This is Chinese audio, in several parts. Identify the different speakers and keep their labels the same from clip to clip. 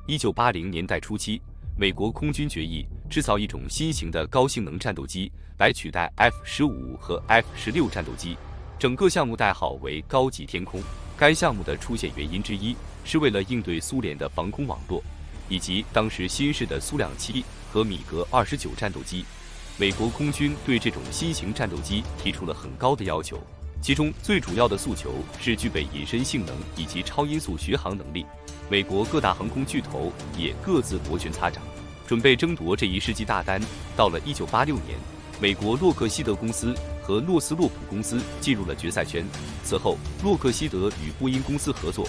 Speaker 1: 1980年代初期，美国空军决议制造一种新型的高性能战斗机来取代 F-15和 F-16战斗机，整个项目代号为高级天空。该项目的出现原因之一是为了应对苏联的防空网络，以及当时新式的苏2-7和米格29战斗机。美国空军对这种新型战斗机提出了很高的要求，其中最主要的诉求是具备隐身性能以及超音速巡航能力。美国各大航空巨头也各自摩拳擦掌，准备争夺这一世纪大单。到了1986年，美国洛克希德公司和诺斯洛普公司进入了决赛圈。此后，洛克希德与波音公司合作，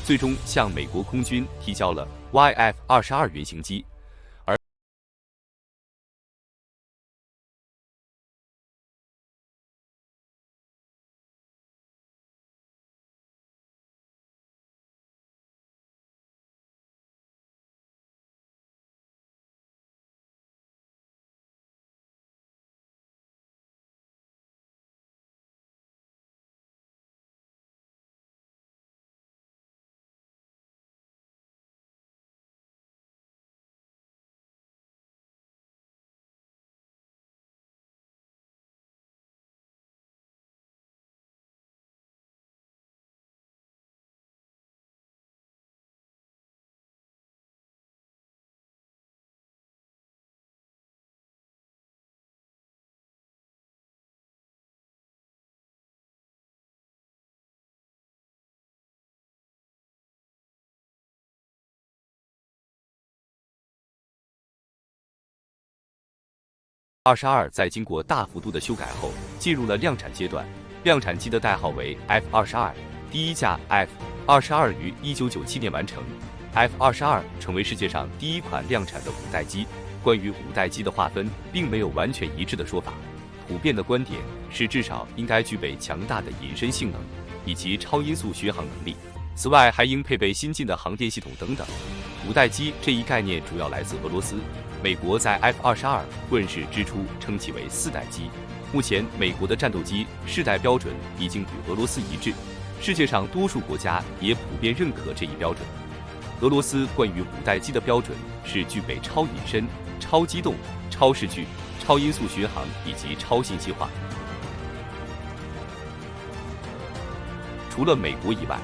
Speaker 1: 最终向美国空军提交了 YF-22原型机。22在经过大幅度的修改后，进入了量产阶段。量产机的代号为 F-22，第一架 F-22于1997年完成。F-22成为世界上第一款量产的五代机。关于五代机的划分，并没有完全一致的说法。普遍的观点是，至少应该具备强大的隐身性能以及超音速巡航能力。此外，还应配备先进的航电系统等等。五代机这一概念主要来自俄罗斯。美国在 F-22问世之初称其为四代机。目前，美国的战斗机世代标准已经与俄罗斯一致，世界上多数国家也普遍认可这一标准。俄罗斯关于五代机的标准是具备超隐身、超机动、超视距、超音速巡航以及超信息化。除了美国以外，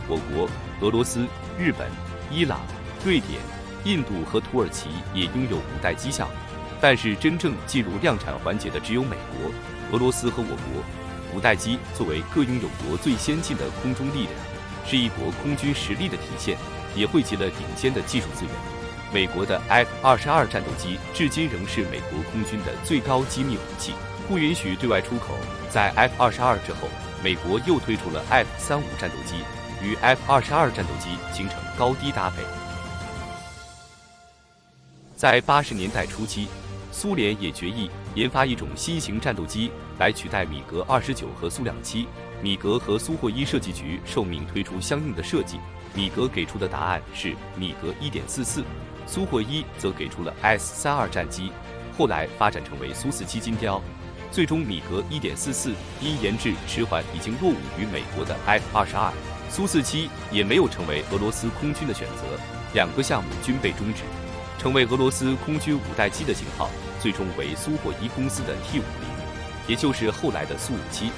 Speaker 1: 我国、俄罗斯、日本、伊朗、瑞典、印度和土耳其也拥有五代机项目，但是真正进入量产环节的只有美国、俄罗斯和我国。五代机作为各拥有国最先进的空中力量，是一国空军实力的体现，也汇集了顶尖的技术资源。美国的 F-22战斗机至今仍是美国空军的最高机密武器，不允许对外出口。在 F-22之后，美国又推出了 F-35战斗机，与 F-22战斗机形成高低搭配。在80年代初期，苏联也决议研发一种新型战斗机来取代米格29和苏2-7。米格和苏霍伊设计局受命推出相应的设计，米格给出的答案是米格 1.44， 苏霍伊则给出了 S-32战机，后来发展成为苏47金雕。最终，米格 1.44 因研制迟缓已经落伍于美国的 F-22， 苏47也没有成为俄罗斯空军的选择，两个项目均被终止。成为俄罗斯空军五代机的型号，最终为苏霍伊公司的 T-50， 也就是后来的苏57。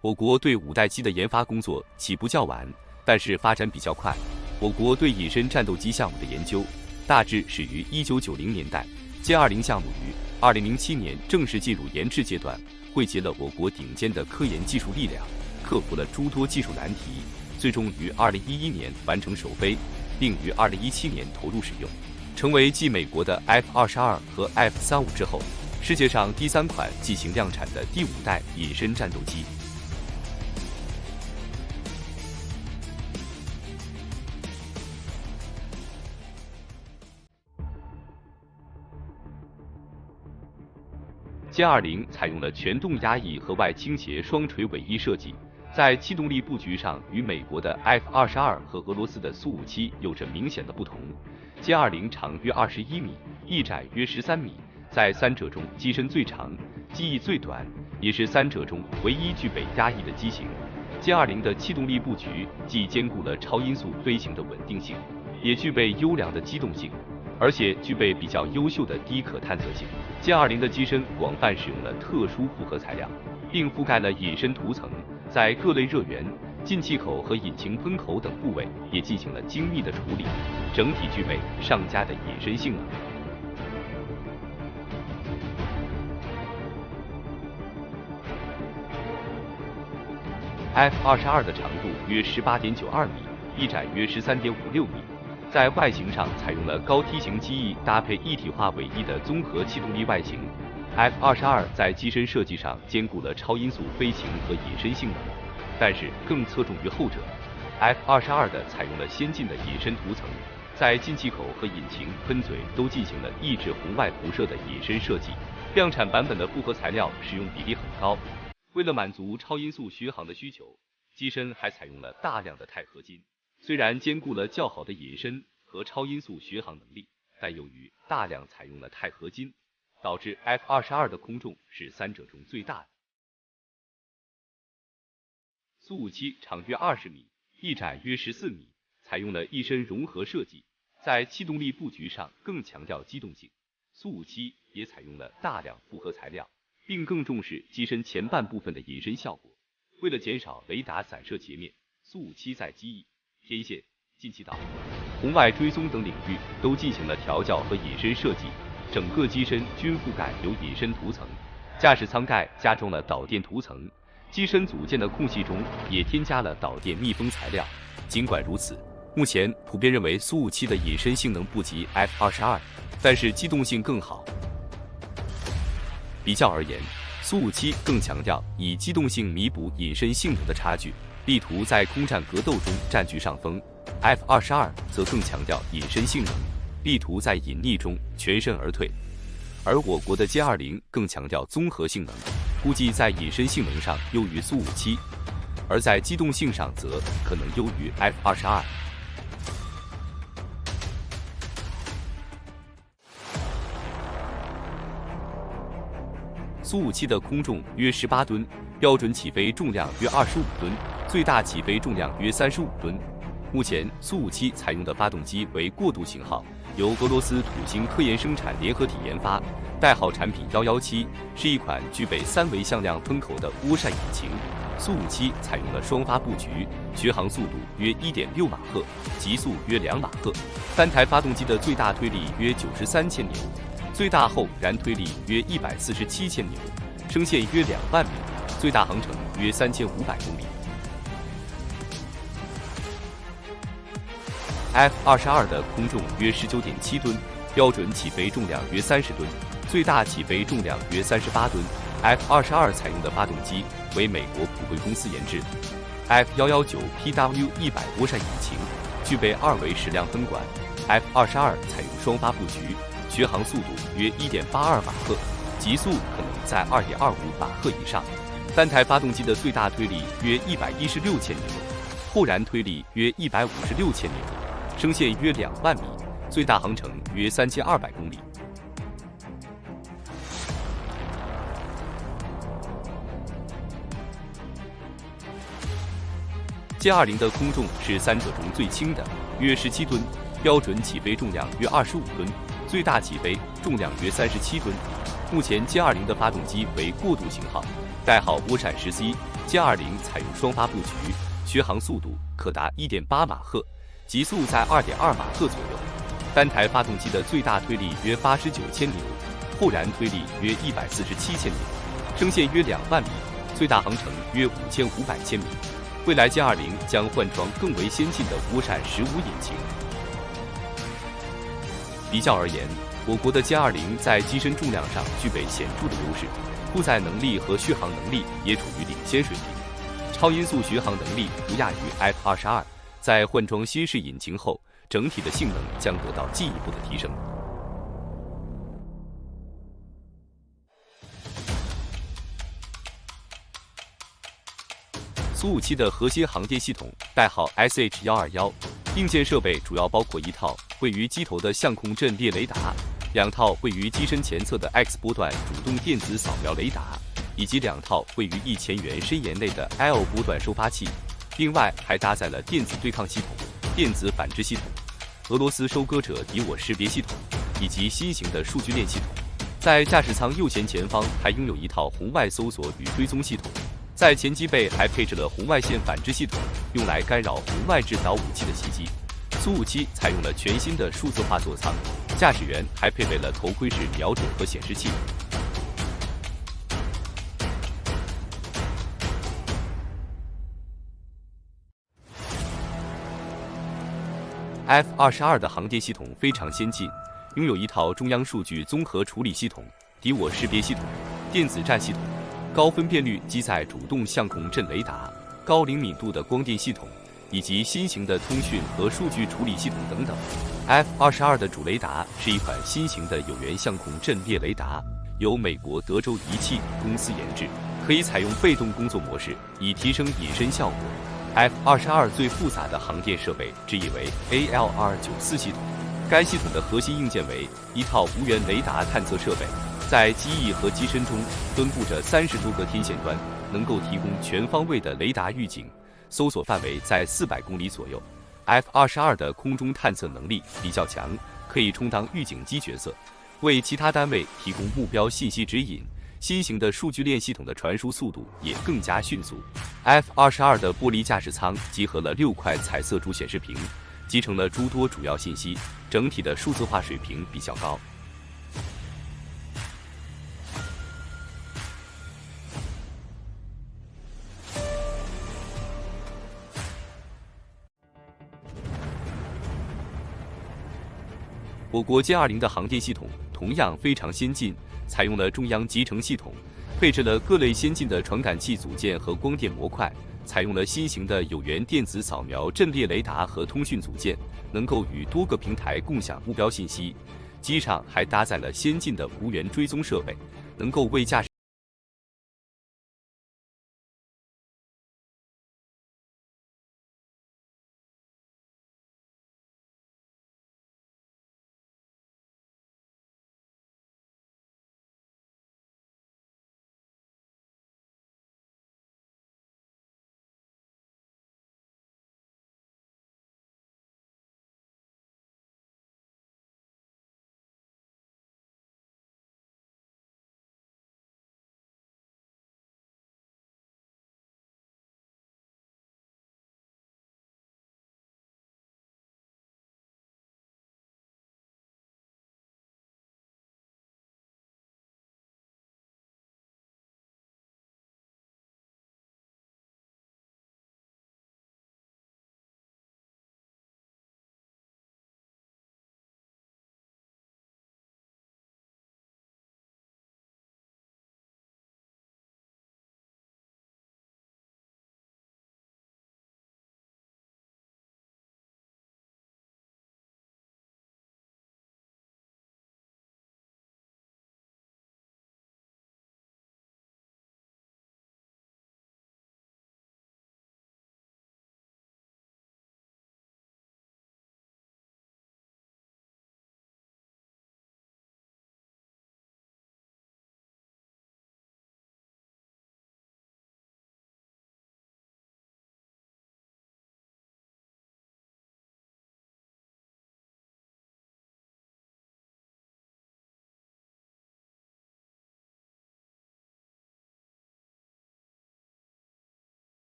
Speaker 1: 我国对五代机的研发工作起步较晚，但是发展比较快。我国对隐身战斗机项目的研究大致始于1990年代，歼20项目于2007年正式进入研制阶段，汇集了我国顶尖的科研技术力量，克服了诸多技术难题，最终于2011年完成首飞，并于2017年投入使用，成为继美国的 F-22和 F-35之后，世界上第3款进行量产的第5代隐身战斗机。歼20采用了全动压翼和外倾斜双垂尾翼设计，在气动力布局上，与美国的 F-22和俄罗斯的苏57有着明显的不同。歼-20长约21米，翼展约13米，在三者中机身最长，机翼最短，也是三者中唯一具备压翼的机型。歼-20的气动力布局既兼顾了超音速飞行的稳定性，也具备优良的机动性，而且具备比较优秀的低可探测性。歼-20的机身广泛使用了特殊复合材料，并覆盖了隐身涂层，在各类热源、进气口和引擎喷口等部位也进行了精密的处理，整体具备上佳的隐身性能。F-22的长度约18.92米，翼展约13.56米。在外形上采用了高梯形机翼搭配一体化尾翼的综合气动力外形。F-22在机身设计上兼顾了超音速飞行和隐身性能，但是更侧重于后者。F-22的采用了先进的隐身涂层，在进气口和引擎喷嘴都进行了抑制红外辐射的隐身设计。量产版本的复合材料使用比例很高。为了满足超音速巡航的需求，机身还采用了大量的钛合金。虽然兼顾了较好的隐身和超音速巡航能力，但由于大量采用了钛合金，导致 F-22的空重是三者中最大的。苏57长约20米，翼展约14米，采用了一身融合设计，在气动力布局上更强调机动性。苏57也采用了大量复合材料，并更重视机身前半部分的隐身效果。为了减少雷达散射截面，苏57在机翼、天线、进气道、红外追踪等领域都进行了调校和隐身设计，整个机身均覆盖有隐身涂层，驾驶舱盖加装了导电涂层，机身组件的空隙中也添加了导电密封材料。尽管如此，目前普遍认为苏57的隐身性能不及 F-22，但是机动性更好。比较而言，苏57更强调以机动性弥补隐身性能的差距，力图在空战格斗中占据上风。F-22则更强调隐身性能，力图在隐匿中全身而退。而我国的歼-20更强调综合性能，估计在隐身性能上优于苏57，而在机动性上则可能优于 F-22。苏57的空重约18吨，标准起飞重量约25吨，最大起飞重量约35吨。目前苏57采用的发动机为过渡型号，由俄罗斯土星科研生产联合体研发，代号产品117，是一款具备3维向量喷口的涡扇引擎。苏57采用了双发布局，续航速度约1.6马赫，极速约2马赫。单台发动机的最大推力约93千牛，最大后燃推力约147千牛，升限约2万米，最大航程约3500公里。F-22的空重约19.7吨，标准起飞重量约30吨，最大起飞重量约38吨。F-22采用的发动机为美国普惠公司研制 F119PW100 涡扇引擎，具备2维矢量分管。F-22采用双发布局，续航速度约1.82马赫，极速可能在2.25马赫以上。单台发动机的最大推力约116千牛，后燃推力约156千牛，升限约2万米，最大航程约3200公里。歼-20的空重是三者中最轻的，约17吨，标准起飞重量约25吨，最大起飞重量约37吨。目前歼-20的发动机为过渡型号，代号涡扇10C。歼-20采用双发布局，续航速度可达1.8马赫，极速在2.2马赫左右。单台发动机的最大推力约89千牛，后燃推力约147千牛，升限约2万米，最大航程约5500千米。未来歼-20将换装更为先进的涡扇15引擎。比较而言，我国的歼-20在机身重量上具备显著的优势，负载能力和续航能力也处于领先水平，超音速巡航能力不亚于 F-22。在换装新式引擎后，整体的性能将得到进一步的提升。苏57的核心航电系统代号 SH-121，硬件设备主要包括一套位于机头的相控阵列雷达，2套位于机身前侧的 X 波段主动电子扫描雷达，以及2套位于1000元深岩内的 L 波段收发器。另外还搭载了电子对抗系统、电子反制系统、俄罗斯收割者敌我识别系统以及新型的数据链系统。在驾驶舱右前方还拥有一套红外搜索与追踪系统。在前机背还配置了红外线反制系统，用来干扰红外制导武器的袭击。苏57采用了全新的数字化座舱，驾驶员还配备了头盔式瞄准和显示器。F-22的航电系统非常先进，拥有一套中央数据综合处理系统、敌我识别系统、电子战系统、高分辨率机载主动相控阵雷达、高灵敏度的光电系统，以及新型的通讯和数据处理系统等等。F-22的主雷达是一款新型的有源相控阵列雷达，由美国德州仪器公司研制，可以采用被动工作模式，以提升隐身效果。F-22最复杂的航电设备之一为 ALR-94系统，该系统的核心硬件为一套无源雷达探测设备，在机翼和机身中分布着30多个天线端，能够提供全方位的雷达预警，搜索范围在400公里左右。F-22的空中探测能力比较强，可以充当预警机角色，为其他单位提供目标信息指引。新型的数据链系统的传输速度也更加迅速。F-22的玻璃驾驶舱集合了6块彩色主显示屏，集成了诸多主要信息，整体的数字化水平比较高。我国歼20的航电系统同样非常先进，采用了中央集成系统，配置了各类先进的传感器组件和光电模块，采用了新型的有源电子扫描阵列雷达和通讯组件，能够与多个平台共享目标信息。机上还搭载了先进的无源追踪设备，能够为驾驶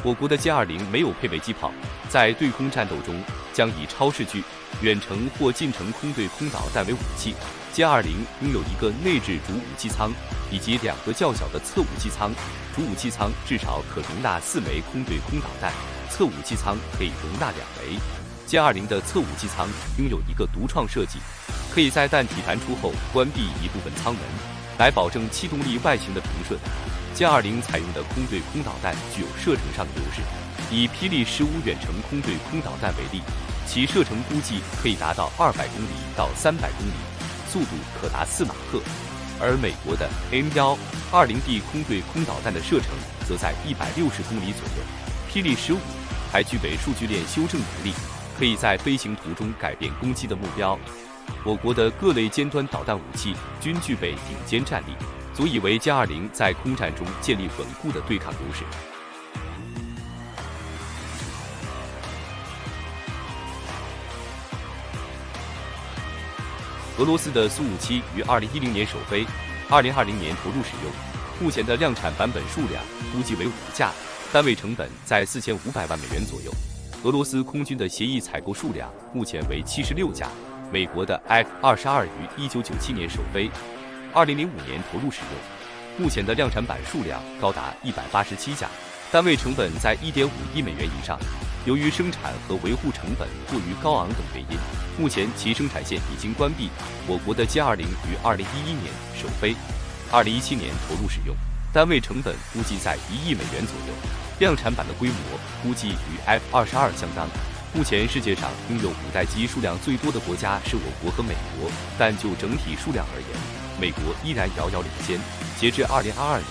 Speaker 1: 我国的歼-20没有配备机炮，在对空战斗中将以超视距、远程或近程空对空导弹为武器。歼-20拥有一个内置主武器舱以及2个较小的侧武器舱，主武器舱至少可容纳4枚空对空导弹，侧武器舱可以容纳2枚。歼-20的侧武器舱拥有一个独创设计，可以在弹体弹出后关闭一部分舱门，来保证气动力外形的平顺。歼-20采用的空对空导弹具有射程上的优势。以霹雳15远程空对空导弹为例，其射程估计可以达到200公里到300公里，速度可达4马赫。而美国的 M120D 空对空导弹的射程则在160公里左右。霹雳15还具备数据链修正能力，可以在飞行途中改变攻击的目标。我国的各类尖端导弹武器均具备顶尖战力，足以为歼-20在空战中建立稳固的对抗优势。俄罗斯的苏57于2010年首飞，2020年投入使用，目前的量产版本数量估计为5架，单位成本在4500万美元左右。俄罗斯空军的协议采购数量目前为76架。美国的 F-22于1997年首飞，2005年投入使用，目前的量产版数量高达187架，单位成本在1.5亿美元以上。由于生产和维护成本过于高昂等原因，目前其生产线已经关闭。我国的歼-20于2011年首飞，2017年投入使用，单位成本估计在1亿美元左右，量产版的规模估计与 F-22相当。目前世界上拥有5代机数量最多的国家是我国和美国，但就整体数量而言，美国依然遥遥领先。截至2022年，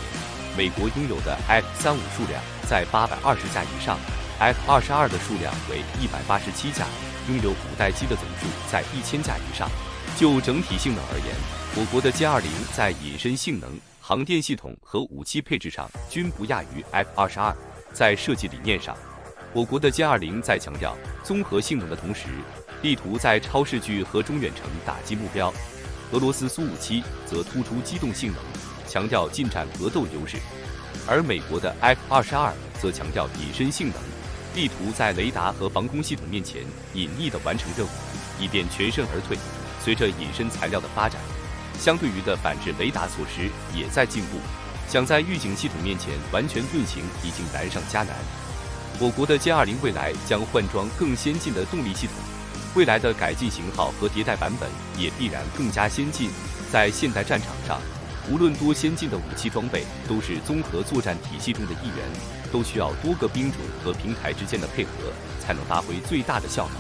Speaker 1: 美国拥有的 F-35数量在820架以上。F-22的数量为187架，拥有5代机的总数在1000架以上。就整体性能而言，我国的歼-20在隐身性能、航电系统和武器配置上均不亚于 F-22。在设计理念上，我国的歼-20在强调综合性能的同时，力图在超视距和中远程打击目标。俄罗斯苏57则突出机动性能，强调近战格斗优势，而美国的 F-22则强调隐身性能，力图在雷达和防空系统面前隐匿地完成任务，以便全身而退。随着隐身材料的发展，相对于的反制雷达措施也在进步，想在预警系统面前完全遁形已经难上加难。我国的歼-20未来将换装更先进的动力系统，未来的改进型号和迭代版本也必然更加先进。在现代战场上，无论多先进的武器装备，都是综合作战体系中的一员，都需要多个兵种和平台之间的配合，才能发挥最大的效能。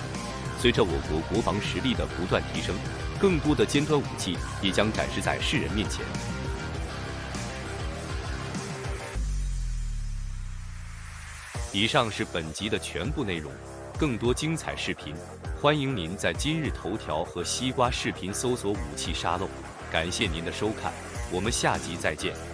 Speaker 1: 随着我国国防实力的不断提升，更多的尖端武器也将展示在世人面前。以上是本集的全部内容，更多精彩视频，欢迎您在今日头条和西瓜视频搜索武器沙漏。感谢您的收看，我们下集再见。